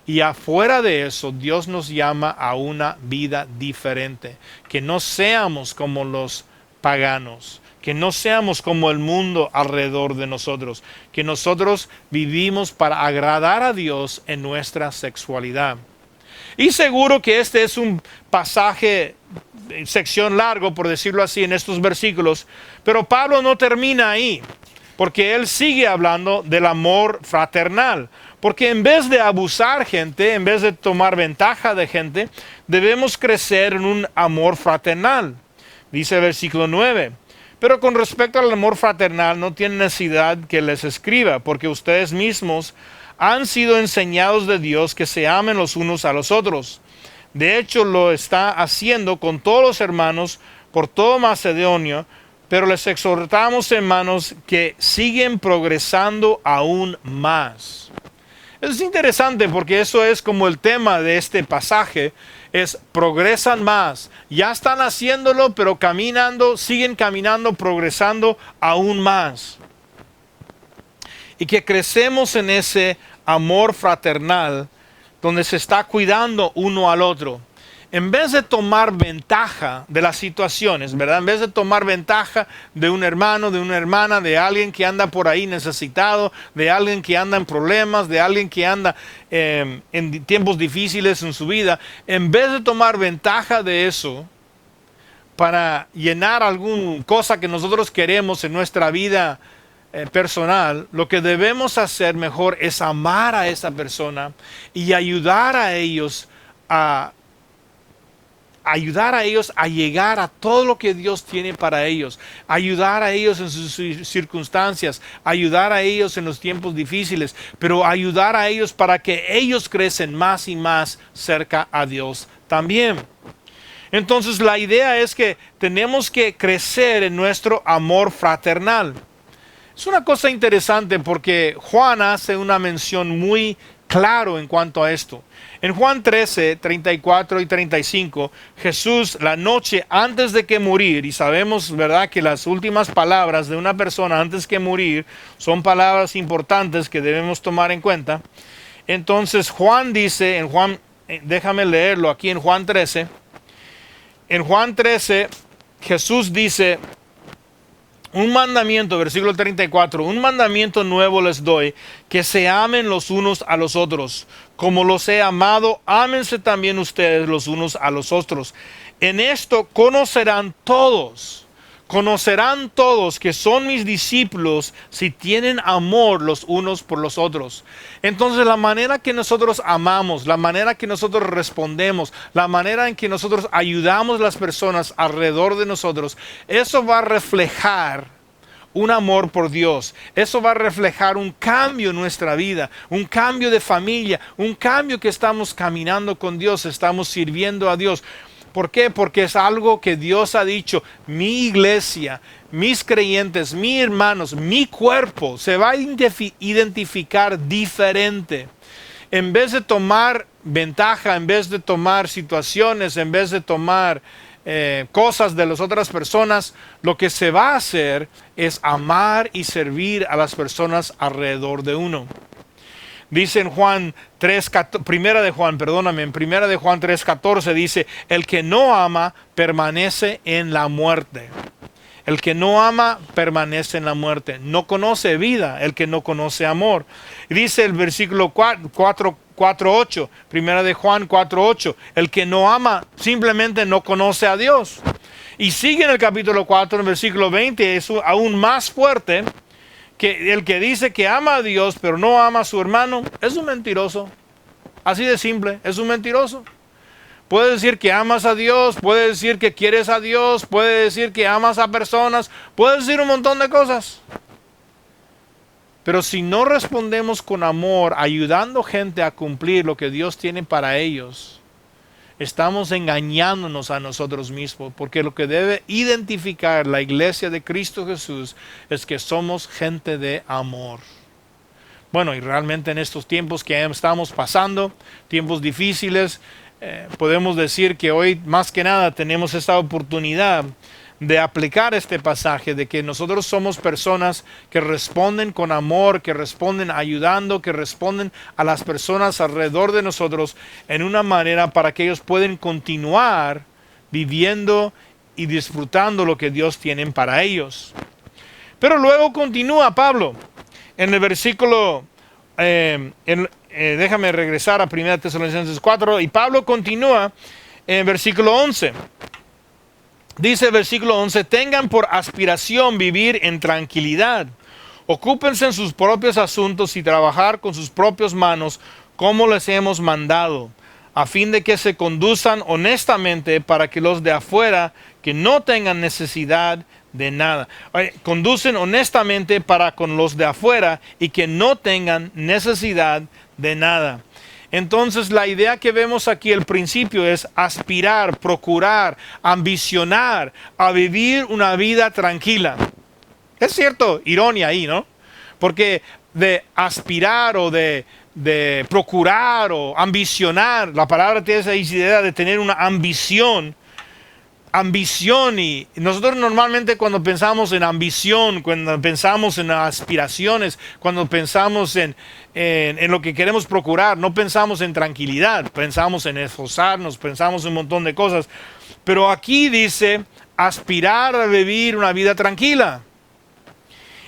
Y afuera de eso, Dios nos llama a una vida diferente. Que no seamos como los paganos. Que no seamos como el mundo alrededor de nosotros. Que nosotros vivimos para agradar a Dios en nuestra sexualidad. Y seguro que este es un pasaje, sección largo, por decirlo así, en estos versículos. Pero Pablo no termina ahí. Porque él sigue hablando del amor fraternal. Porque en vez de abusar gente, en vez de tomar ventaja de gente, debemos crecer en un amor fraternal. Dice el versículo 9. Pero con respecto al amor fraternal no tiene necesidad que les escriba, porque ustedes mismos han sido enseñados de Dios que se amen los unos a los otros. De hecho, lo está haciendo con todos los hermanos por todo Macedonia, pero les exhortamos, hermanos, que siguen progresando aún más. Es interesante porque eso es como el tema de este pasaje, es progresan más. Ya están haciéndolo, pero caminando, siguen caminando, progresando aún más. Y que crecemos en ese amor fraternal donde se está cuidando uno al otro. En vez de tomar ventaja de las situaciones, ¿verdad? En vez de tomar ventaja de un hermano, de una hermana, de alguien que anda por ahí necesitado, de alguien que anda en problemas, de alguien que anda en tiempos difíciles en su vida, en vez de tomar ventaja de eso para llenar alguna cosa que nosotros queremos en nuestra vida personal, lo que debemos hacer mejor es amar a esa persona y ayudar a ellos a llegar a todo lo que Dios tiene para ellos, ayudar a ellos en sus circunstancias, ayudar a ellos en los tiempos difíciles, pero ayudar a ellos para que ellos crecen más y más cerca a Dios también. Entonces la idea es que tenemos que crecer en nuestro amor fraternal. Es una cosa interesante porque Juan hace una mención muy claro en cuanto a esto. En Juan 13, 34 y 35, Jesús, la noche antes de que morir, y sabemos, ¿verdad?, que las últimas palabras de una persona antes que morir son palabras importantes que debemos tomar en cuenta. Entonces Juan dice, déjame leerlo aquí en Juan 13. En Juan 13, Jesús dice, un mandamiento, versículo 34, un mandamiento nuevo les doy, que se amen los unos a los otros. Como los he amado, ámense también ustedes los unos a los otros. En esto conocerán todos que son mis discípulos si tienen amor los unos por los otros. Entonces la manera que nosotros amamos, la manera que nosotros respondemos, la manera en que nosotros ayudamos a las personas alrededor de nosotros, eso va a reflejar un amor por Dios. Eso va a reflejar un cambio en nuestra vida, un cambio de familia, un cambio que estamos caminando con Dios, estamos sirviendo a Dios. ¿Por qué? Porque es algo que Dios ha dicho, mi iglesia, mis creyentes, mis hermanos, mi cuerpo se va a identificar diferente. En vez de tomar ventaja, en vez de tomar situaciones, en vez de tomar cosas de las otras personas, lo que se va a hacer es amar y servir a las personas alrededor de uno. Dice en Juan 3, primera de Juan 3:14 dice, el que no ama permanece en la muerte. El que no ama permanece en la muerte. No conoce vida el que no conoce amor. Y dice el versículo 4:8, primera de Juan 4:8, el que no ama simplemente no conoce a Dios. Y sigue en el capítulo 4, en el versículo 20, es aún más fuerte, que el que dice que ama a Dios pero no ama a su hermano es un mentiroso. Así de simple, es un mentiroso. Puedes decir que amas a Dios, puedes decir que quieres a Dios, puedes decir que amas a personas, puedes decir un montón de cosas. Pero si no respondemos con amor, ayudando gente a cumplir lo que Dios tiene para ellos, estamos engañándonos a nosotros mismos, porque lo que debe identificar la iglesia de Cristo Jesús es que somos gente de amor. Bueno, y realmente en estos tiempos que estamos pasando, tiempos difíciles, podemos decir que hoy más que nada tenemos esta oportunidad de aplicar este pasaje, de que nosotros somos personas que responden con amor, que responden ayudando, que responden a las personas alrededor de nosotros en una manera para que ellos puedan continuar viviendo y disfrutando lo que Dios tiene para ellos. Pero luego continúa Pablo en el versículo, déjame regresar a 1 Tesalonicenses 4, y Pablo continúa en el versículo 11. Dice el versículo 11, tengan por aspiración vivir en tranquilidad, ocúpense en sus propios asuntos y trabajar con sus propias manos como les hemos mandado, a fin de que se conduzcan honestamente para que los de afuera que no tengan necesidad de nada. Conducen honestamente para con los de afuera y que no tengan necesidad de nada. Entonces la idea que vemos aquí, el principio es aspirar, procurar, ambicionar a vivir una vida tranquila. Es cierto, ironía ahí, ¿no? Porque de aspirar o de procurar o ambicionar, la palabra tiene esa idea de tener una ambición, y nosotros normalmente cuando pensamos en ambición, cuando pensamos en aspiraciones, cuando pensamos en lo que queremos procurar, no pensamos en tranquilidad, pensamos en esforzarnos, pensamos en un montón de cosas. Pero aquí dice aspirar a vivir una vida tranquila.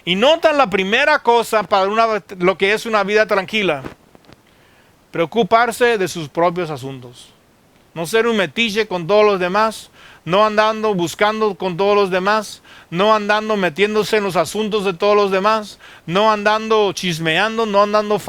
Y notan la primera cosa para lo que es una vida tranquila: preocuparse de sus propios asuntos. No ser un metiche con todos los demás, no andando buscando con todos los demás, no andando metiéndose en los asuntos de todos los demás, no andando chismeando, no andando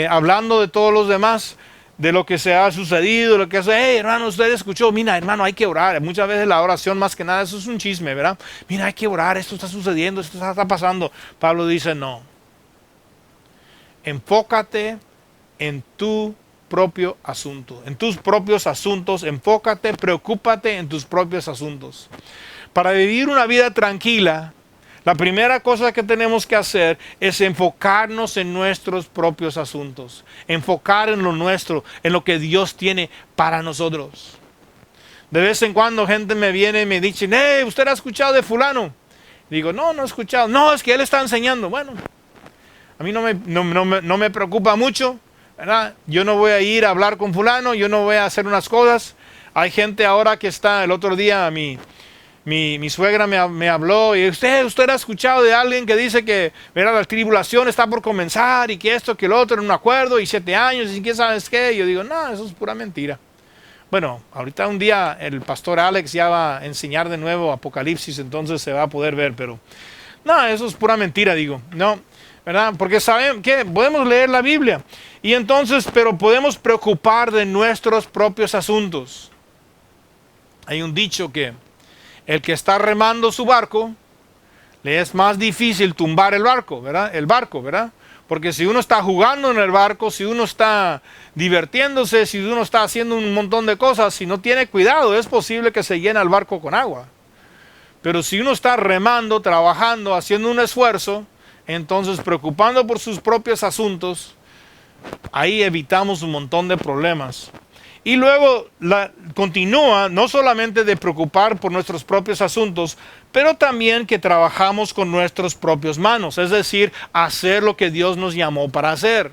hablando de todos los demás, de lo que se ha sucedido, lo que hace. Hey, hermano, usted escuchó, mira, hermano, hay que orar. Muchas veces la oración más que nada, eso es un chisme, ¿verdad? Mira, hay que orar, esto está sucediendo, esto está pasando. Pablo dice, no. Enfócate en tu propio asunto, en tus propios asuntos, enfócate, preocúpate en tus propios asuntos. Para vivir una vida tranquila, la primera cosa que tenemos que hacer es enfocarnos en nuestros propios asuntos, enfocar en lo nuestro, en lo que Dios tiene para nosotros. De vez en cuando gente me viene y me dice, hey, ¿usted ha escuchado de fulano? Digo, no he escuchado. No, es que él está enseñando. Bueno, a mí no me preocupa mucho, ¿verdad? Yo no voy a ir a hablar con fulano, yo no voy a hacer unas cosas. Hay gente ahora que está, el otro día mi suegra me habló y usted ha escuchado de alguien que dice que mira, la tribulación está por comenzar y que esto, que el otro, en un acuerdo y 7 años y quién sabes qué. Y yo digo, no, eso es pura mentira. Bueno, ahorita un día el pastor Alex ya va a enseñar de nuevo Apocalipsis, entonces se va a poder ver, pero no, eso es pura mentira, digo, no, ¿verdad? Porque saben que podemos leer la Biblia y entonces, pero podemos preocupar de nuestros propios asuntos. Hay un dicho que el que está remando su barco, le es más difícil tumbar el barco, ¿verdad? Porque si uno está jugando en el barco, si uno está divirtiéndose, si uno está haciendo un montón de cosas, si no tiene cuidado, es posible que se llene el barco con agua. Pero si uno está remando, trabajando, haciendo un esfuerzo, entonces preocupando por sus propios asuntos, ahí evitamos un montón de problemas. Y luego continúa no solamente de preocupar por nuestros propios asuntos, pero también que trabajamos con nuestras propias manos, es decir, hacer lo que Dios nos llamó para hacer.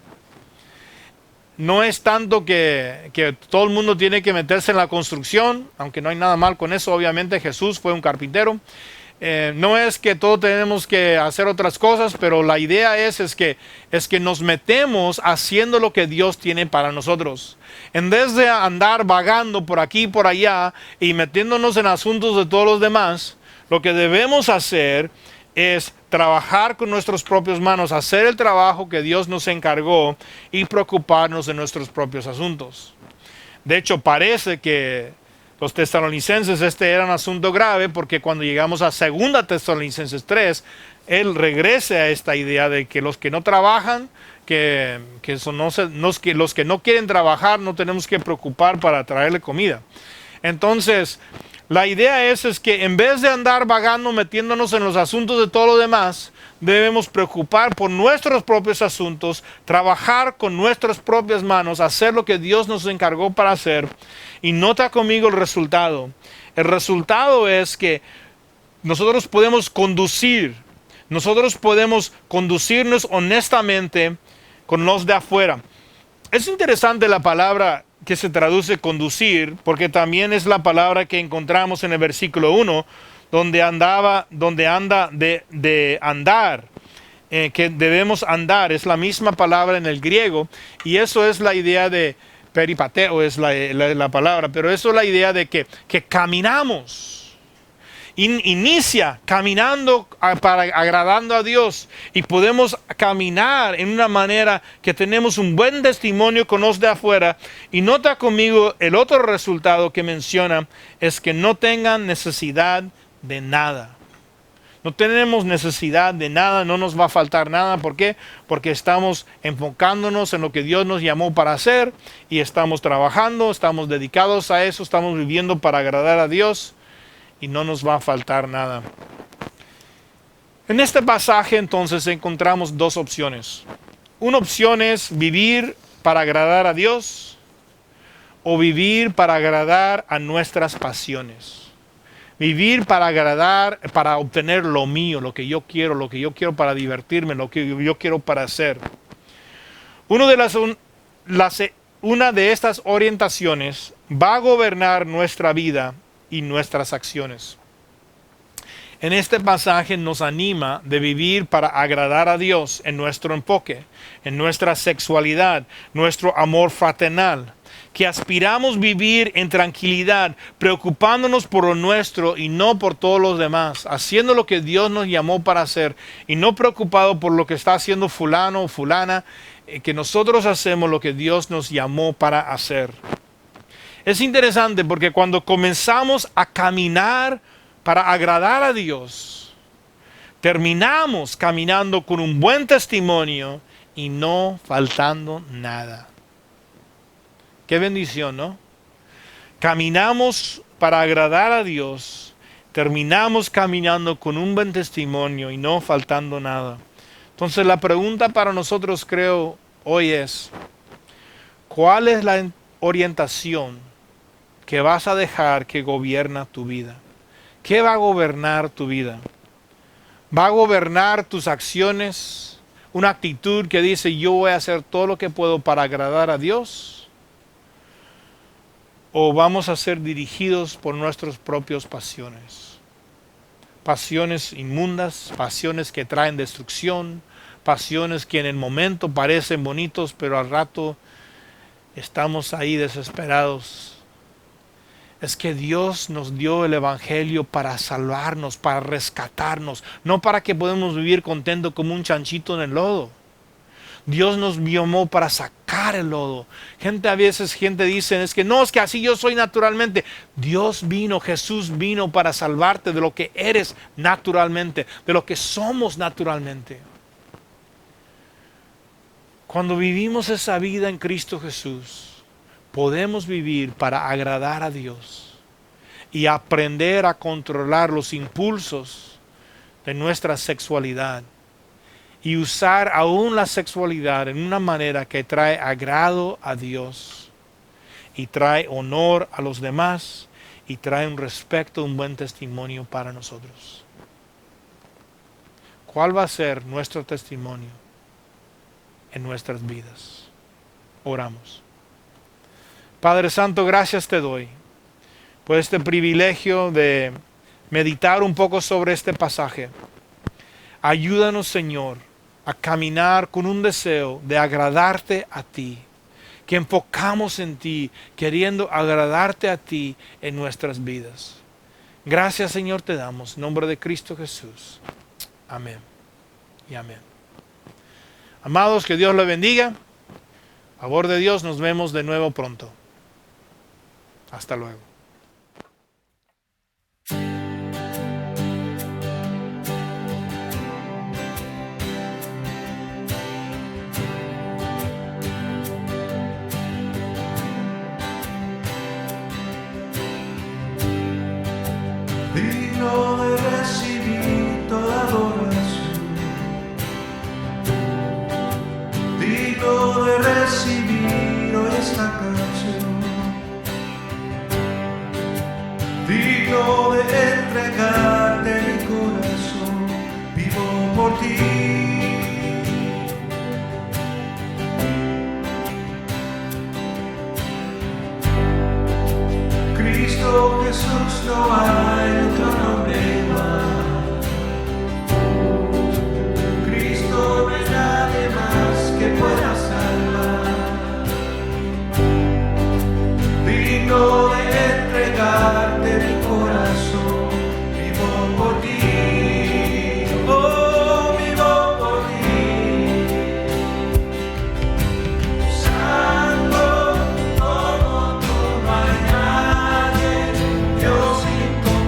no es tanto que todo el mundo tiene que meterse en la construcción, aunque no hay nada mal con eso, obviamente Jesús fue un carpintero. No es que todos tenemos que hacer otras cosas, pero la idea es que nos metemos haciendo lo que Dios tiene para nosotros. En vez de andar vagando por aquí y por allá y metiéndonos en asuntos de todos los demás, lo que debemos hacer es trabajar con nuestras propias manos, hacer el trabajo que Dios nos encargó y preocuparnos de nuestros propios asuntos. De hecho, parece que los tesalonicenses era un asunto grave, porque cuando llegamos a 2 Tesalonicenses 3, él regresa a esta idea de que los que no trabajan, los que no quieren trabajar, no tenemos que preocupar para traerle comida. Entonces, la idea es que en vez de andar vagando, metiéndonos en los asuntos de todos los demás, debemos preocupar por nuestros propios asuntos, trabajar con nuestras propias manos, hacer lo que Dios nos encargó para hacer. Y nota conmigo el resultado. El resultado es que nosotros podemos conducirnos honestamente con los de afuera. Es interesante la palabra que se traduce conducir, porque también es la palabra que encontramos en el versículo 1, donde anda de andar, que debemos andar. Es la misma palabra en el griego, y eso es la idea de peripateo, es la palabra, pero eso es la idea de que caminamos. Inicia caminando agradando a Dios, y podemos caminar en una manera que tenemos un buen testimonio con los de afuera. Y nota conmigo el otro resultado que menciona es que no tengan necesidad de nada. No tenemos necesidad de nada, no nos va a faltar nada. ¿Por qué? Porque estamos enfocándonos en lo que Dios nos llamó para hacer, y estamos trabajando, estamos dedicados a eso, estamos viviendo para agradar a Dios, y no nos va a faltar nada. En este pasaje entonces encontramos dos opciones. Una opción es vivir para agradar a Dios, o vivir para agradar a nuestras pasiones. Vivir para agradar, para obtener lo mío, lo que yo quiero para divertirme, lo que yo quiero para hacer. Una de estas orientaciones va a gobernar nuestra vida y nuestras acciones. En este pasaje nos anima de vivir para agradar a Dios en nuestro enfoque, en nuestra sexualidad, nuestro amor fraternal, que aspiramos vivir en tranquilidad, preocupándonos por lo nuestro y no por todos los demás, haciendo lo que Dios nos llamó para hacer y no preocupado por lo que está haciendo fulano o fulana, que nosotros hacemos lo que Dios nos llamó para hacer. Es interesante porque cuando comenzamos a caminar para agradar a Dios, terminamos caminando con un buen testimonio y no faltando nada. Qué bendición, ¿no? Caminamos para agradar a Dios, terminamos caminando con un buen testimonio y no faltando nada. Entonces la pregunta para nosotros, creo, hoy es: ¿cuál es la orientación que vas a dejar que gobierna tu vida? ¿Qué va a gobernar tu vida? ¿Va a gobernar tus acciones? ¿Una actitud que dice yo voy a hacer todo lo que puedo para agradar a Dios? ¿O vamos a ser dirigidos por nuestras propias pasiones? Pasiones inmundas, pasiones que traen destrucción, pasiones que en el momento parecen bonitos, pero al rato estamos ahí desesperados. Es que Dios nos dio el Evangelio para salvarnos, para rescatarnos, no para que podamos vivir contentos como un chanchito en el lodo. Dios nos llamó para sacar el lodo. A veces gente dice, es que así yo soy naturalmente. Jesús vino para salvarte de lo que eres naturalmente, de lo que somos naturalmente. Cuando vivimos esa vida en Cristo Jesús, podemos vivir para agradar a Dios y aprender a controlar los impulsos de nuestra sexualidad y usar aún la sexualidad en una manera que trae agrado a Dios y trae honor a los demás y trae un respeto, un buen testimonio para nosotros. ¿Cuál va a ser nuestro testimonio en nuestras vidas? Oramos. Padre Santo, gracias te doy por este privilegio de meditar un poco sobre este pasaje. Ayúdanos, Señor, a caminar con un deseo de agradarte a ti, que enfocamos en ti, queriendo agradarte a ti en nuestras vidas. Gracias, Señor, te damos en nombre de Cristo Jesús. Amén y amén. Amados, que Dios les bendiga. A favor de Dios, nos vemos de nuevo pronto. Hasta luego. Digno de recibir toda adoración, digno de recibir hoy esta canción, digno de entregarte mi corazón, vivo por ti. Cristo Jesús, no hay otro nombre igual. Cristo, no hay nadie más que pueda salvar. Digno de entregarte mi corazón, vivo por ti. Oh, vivo por ti. Santo, como tú, no hay nadie, Dios inconmensurable.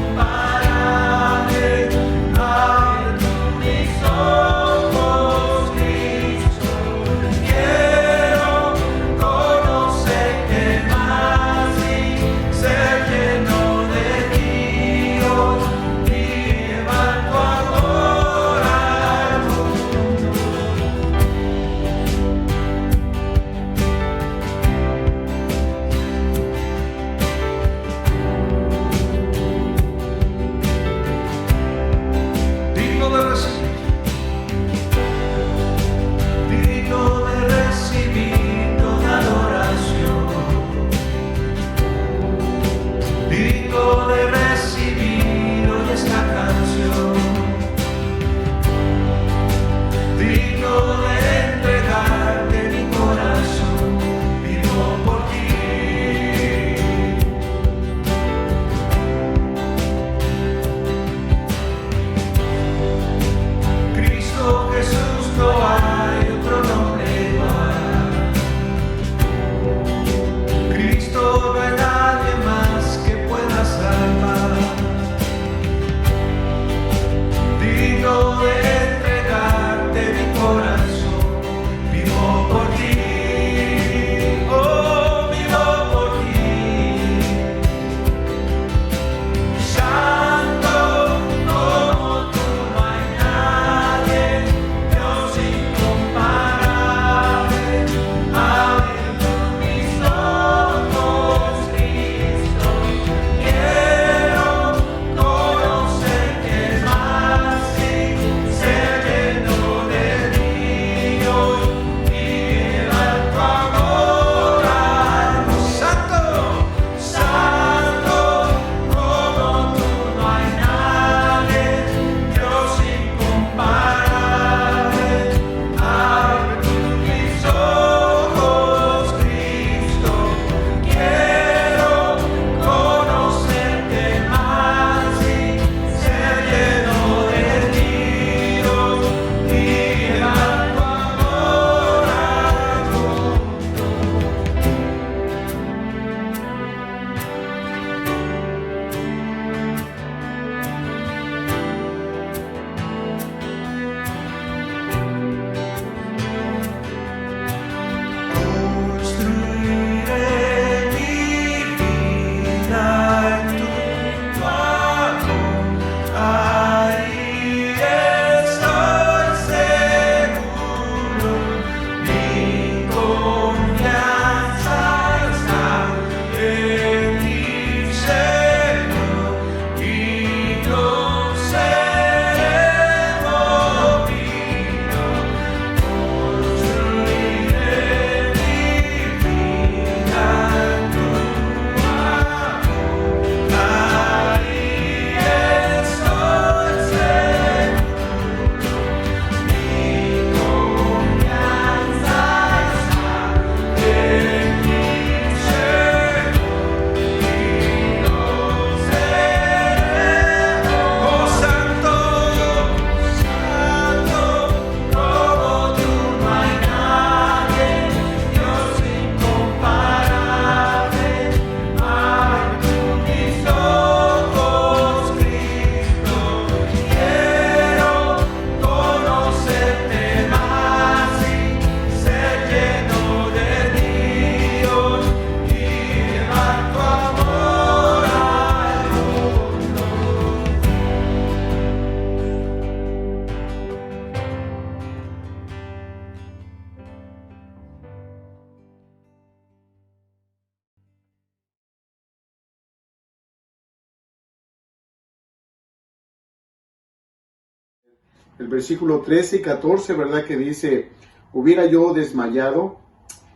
el versículo 13 y 14, ¿verdad? Que dice, hubiera yo desmayado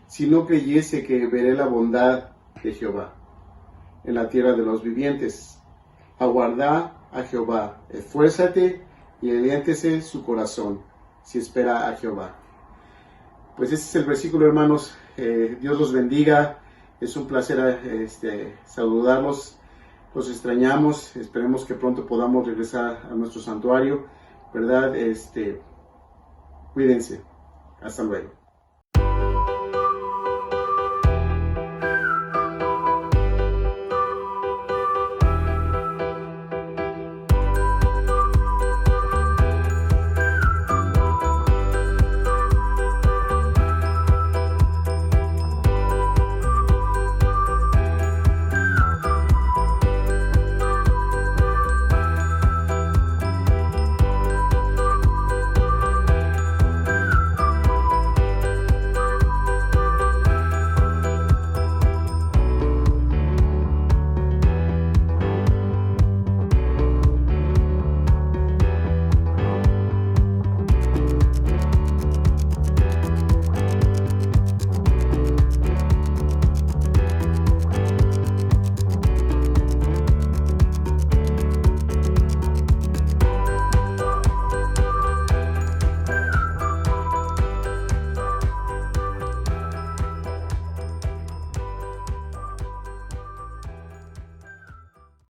si no creyese que veré la bondad de Jehová en la tierra de los vivientes. Aguarda a Jehová, esfuérzate y aliéntese su corazón, si espera a Jehová. Pues ese es el versículo, hermanos. Dios los bendiga. Es un placer saludarlos. Los extrañamos. Esperemos que pronto podamos regresar a nuestro santuario, ¿verdad? Cuídense. Hasta luego.